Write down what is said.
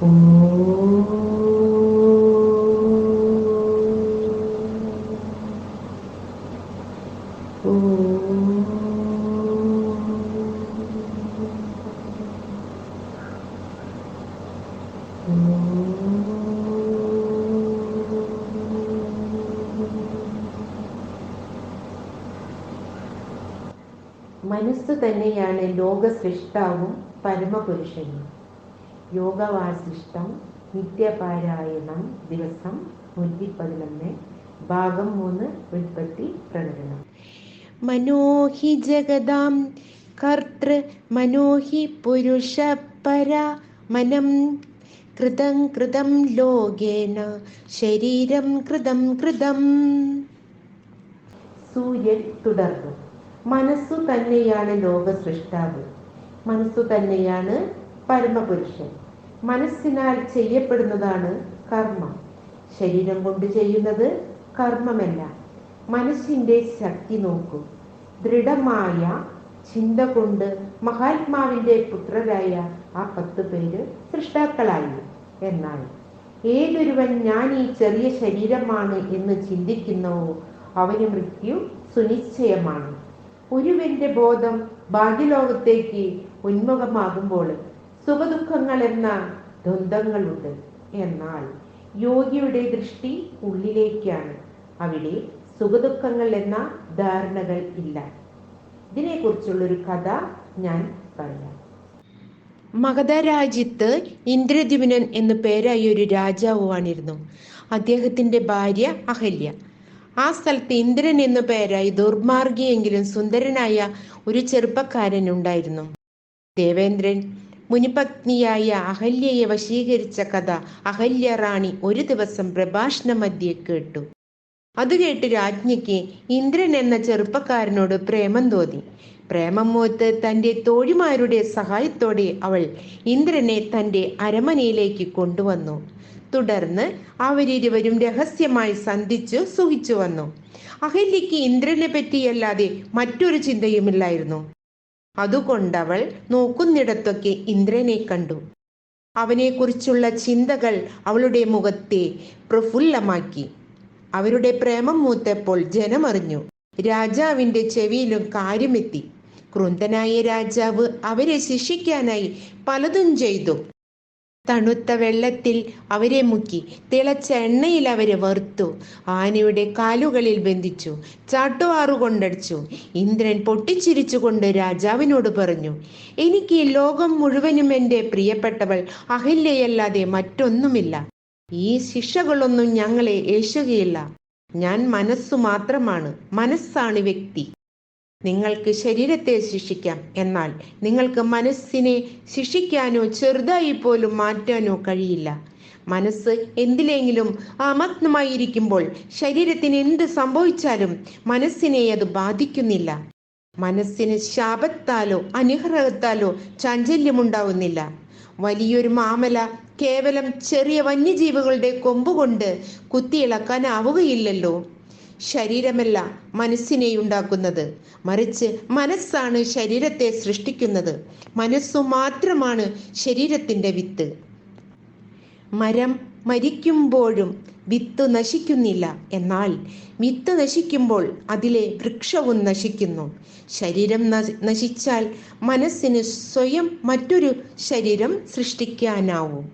മനസ്സ് തന്നെയാണ് ലോകസൃഷ്ടാവും പരമപുരുഷനും. യോഗവാസിഷ്ടം നിത്യപാരായണം ദിവസം 111 ഭാഗം 3 ഉൽപ്പത്തി പ്രകടനം. മനോഹി ജഗദാം കർത്തൃ മനോഹി പുരുഷ പര മനം കൃതം കൃതം ലോകേന ശരീരം കൃതം കൃതം. സൂര്യൻ തുടർന്നു. മനസ്സു തന്നെയാണ് ലോക സൃഷ്ടാവ്, മനസ്സു തന്നെയാണ് പരമപുരുഷൻ. മനസ്സിനാൽ ചെയ്യപ്പെടുന്നതാണ് കർമ്മം. ശരീരം കൊണ്ട് ചെയ്യുന്നത് കർമ്മമല്ല. മനസ്സിന്റെ ശക്തി നോക്കൂ. ദൃഢമായ ചിന്ത കൊണ്ട് മഹാത്മാവിന്റെ പുത്രരായ ആ 10 പേര് സൃഷ്ടാക്കളായി. എന്നാൽ ഏതൊരുവൻ ഞാൻ ഈ ചെറിയ ശരീരമാണ് എന്ന് ചിന്തിക്കുന്നുവോ അവന് മൃത്യു സുനിശ്ചയമാണ്. ഒരുവന്റെ ബോധം ഭാഗ്യലോകത്തേക്ക് ഉന്മുഖമാകുമ്പോൾ സുഖദുഃഖങ്ങൾ എന്ന ദ്വന്ദ്ങ്ങളുണ്ട്. എന്നാൽ യോഗിയുടെ ദൃഷ്ടി ഉള്ളിലേക്കാണ്. അവിടെ സുഖദുഃഖങ്ങൾ എന്ന ധാരണകൾ ഇല്ല. ഇതിനെക്കുറിച്ചുള്ളൊരു കഥ ഞാൻ പറയാം. മഗധ രാജ്യത്ത് ഇന്ദ്രദ്യുമ്നൻ എന്നു പേരായ ഒരു രാജാവ് വാണിരുന്നു. അദ്ദേഹത്തിന്റെ ഭാര്യ അഹല്യ. ആ സ്ഥലത്ത് ഇന്ദ്രൻ എന്നു പേരായി ദുർമാർഗിയെങ്കിലും സുന്ദരനായ ഒരു ചെറുപ്പക്കാരൻ ഉണ്ടായിരുന്നു. ദേവേന്ദ്രൻ മുനിപത്നിയായ അഹല്യയെ വശീകരിച്ച കഥ അഹല്യ റാണി ഒരു ദിവസം പ്രഭാഷണ മധ്യേ കേട്ടു. അത് കേട്ട് രാജ്ഞിക്ക് ഇന്ദ്രൻ എന്ന ചെറുപ്പക്കാരനോട് പ്രേമം തോന്നി. പ്രേമം മൂത്ത് തൻ്റെ തോഴിമാരുടെ സഹായത്തോടെ അവൾ ഇന്ദ്രനെ തൻ്റെ അരമനയിലേക്ക് കൊണ്ടുവന്നു. തുടർന്ന് അവരിരുവരും രഹസ്യമായി സന്ധിച്ചു സുഖിച്ചു വന്നു. അഹല്യയ്ക്ക് ഇന്ദ്രനെ പറ്റിയല്ലാതെ മറ്റൊരു ചിന്തയുമില്ലായിരുന്നു. അതുകൊണ്ടവൾ നോക്കുന്നിടത്തൊക്കെ ഇന്ദ്രനെ കണ്ടു. അവനെക്കുറിച്ചുള്ള ചിന്തകൾ അവളുടെ മുഖത്തെ പ്രഫുല്ലമാക്കി. അവരുടെ പ്രേമം മൂത്തപ്പോൾ ജനമറിഞ്ഞു. രാജാവിന്റെ ചെവിയിലും കാര്യമെത്തി. ക്രുദ്ധനായ രാജാവ് അവരെ ശിക്ഷിക്കാനായി പലതും ചെയ്തു. തണുത്ത വെള്ളത്തിൽ അവരെ മുക്കി, തിളച്ച എണ്ണയിൽ അവരെ വറുത്തു, ആനയുടെ കാലുകളിൽ ബന്ധിച്ചു, ചാട്ടുവാറുകൊണ്ടടിച്ചു. ഇന്ദ്രൻ പൊട്ടിച്ചിരിച്ചുകൊണ്ട് രാജാവിനോട് പറഞ്ഞു, എനിക്ക് ഈ ലോകം മുഴുവനും എൻ്റെ പ്രിയപ്പെട്ടവൾ അഹല്യയല്ലാതെ മറ്റൊന്നുമില്ല. ഈ ശിക്ഷകളൊന്നും ഞങ്ങളെ ഏശുകയില്ല. ഞാൻ മനസ്സു മാത്രമാണ്. മനസ്സാണ് വ്യക്തി. നിങ്ങൾക്ക് ശരീരത്തെ ശിക്ഷിക്കാം, എന്നാൽ നിങ്ങൾക്ക് മനസ്സിനെ ശിക്ഷിക്കാനോ ചെറുതായി പോലും മാറ്റാനോ കഴിയില്ല. മനസ്സ് എന്തിലെങ്കിലും അമഗ്നമായിരിക്കുമ്പോൾ ശരീരത്തിന് എന്ത് സംഭവിച്ചാലും മനസ്സിനെ അത് ബാധിക്കുന്നില്ല. മനസ്സിന് ശാപത്താലോ അനുഗ്രഹത്താലോ ചാഞ്ചല്യമുണ്ടാവുന്നില്ല. വലിയൊരു മാമല കേവലം ചെറിയ വന്യജീവികളുടെ കൊമ്പുകൊണ്ട് കുത്തിയിളക്കാനാവുകയില്ലല്ലോ. ശരീരമല്ല മനസ്സിനെ ഉണ്ടാക്കുന്നത്, മറിച്ച് മനസ്സാണ് ശരീരത്തെ സൃഷ്ടിക്കുന്നത്. മനസ്സു മാത്രമാണ് ശരീരത്തിന്റെ വിത്ത്. മരം മരിക്കുമ്പോഴും വിത്ത് നശിക്കുന്നില്ല, എന്നാൽ വിത്ത് നശിക്കുമ്പോൾ അതിലെ വൃക്ഷവും നശിക്കുന്നു. ശരീരം നശിച്ചാൽ മനസ്സിന് സ്വയം മറ്റൊരു ശരീരം സൃഷ്ടിക്കാനാവും.